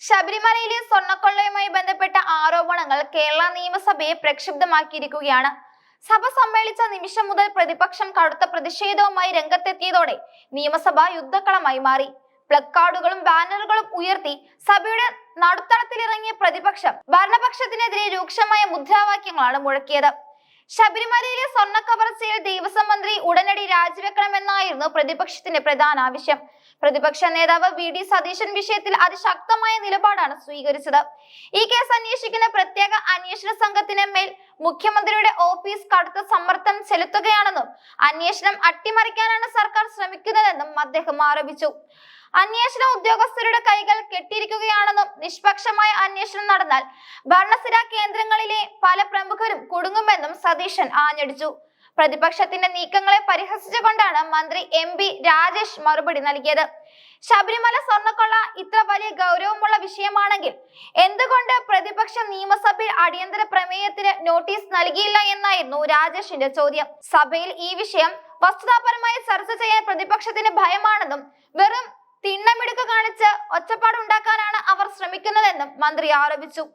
ശബരിമലയിലെ സ്വർണ്ണക്കൊള്ളയുമായി ബന്ധപ്പെട്ട ആരോപണങ്ങൾ കേരള നിയമസഭയെ പ്രക്ഷുബ്ധമാക്കിയിരിക്കുകയാണ്. സഭ സമ്മേളിച്ച നിമിഷം മുതൽ പ്രതിപക്ഷം കടുത്ത പ്രതിഷേധവുമായി രംഗത്തെത്തിയതോടെ നിയമസഭ യുദ്ധക്കളമായി മാറി. പ്ലക്കാർഡുകളും ബാനറുകളും ഉയർത്തി സഭയുടെ നടുത്തളത്തിലിറങ്ങിയ പ്രതിപക്ഷം ഭരണപക്ഷത്തിനെതിരെ രൂക്ഷമായ മുദ്രാവാക്യങ്ങളാണ് മുഴക്കിയത്. ശബരിമലയിലെ സ്വർണ്ണ കവർച്ചയിൽ ദേവസ്വം മന്ത്രി ഉടനടി രാജിവെക്കണമെന്നായിരുന്നു പ്രതിപക്ഷത്തിന്റെ പ്രധാന ആവശ്യം. പ്രതിപക്ഷ നേതാവ് VD സതീശൻ വിഷയത്തിൽ അതിശക്തമായ നിലപാടാണ് സ്വീകരിച്ചത്. ഈ കേസ് അന്വേഷിക്കുന്ന പ്രത്യേക അന്വേഷണ സംഘത്തിന് മേൽ മുഖ്യമന്ത്രിയുടെ ഓഫീസ് കടുത്ത സമ്മർദ്ദം ചെലുത്തുകയാണെന്നും അന്വേഷണം അട്ടിമറിക്കാനാണ് സർക്കാർ ശ്രമിക്കുന്നതെന്നും അദ്ദേഹം ആരോപിച്ചു. അന്വേഷണ ഉദ്യോഗസ്ഥരുടെ കൈകൾ കെട്ടിയിരിക്കുകയാണെന്നും നിഷ്പക്ഷമായ അന്വേഷണം നടന്നാൽ ഭരണസിരാ കേന്ദ്രങ്ങളിലെ പല പ്രമുഖരും കുടുങ്ങുമെന്നും സതീശൻ ആഞ്ഞടിച്ചു. പ്രതിപക്ഷത്തിന്റെ നീക്കങ്ങളെ പരിഹസിച്ചുകൊണ്ടാണ് മന്ത്രി MP രാജേഷ് മറുപടി നൽകിയത്. ശബരിമല സ്വർണ്ണക്കൊള്ള ഇത്ര വലിയ ഗൗരവമുള്ള വിഷയമാണെങ്കിൽ എന്തുകൊണ്ട് പ്രതിപക്ഷം നിയമസഭയിൽ അടിയന്തര പ്രമേയത്തിന് നോട്ടീസ് നൽകിയില്ല എന്നായിരുന്നു രാജേഷിന്റെ ചോദ്യം. സഭയിൽ ഈ വിഷയം വസ്തുതാപരമായി ചർച്ച ചെയ്യാൻ പ്രതിപക്ഷത്തിന് ഭയമാണെന്നും വെറും തിണ്ണമിടുക്ക് കാണിച്ച് ഒച്ചപ്പാടുണ്ടാക്കാനാണ് അവർ ശ്രമിക്കുന്നതെന്നും മന്ത്രി ആരോപിച്ചു.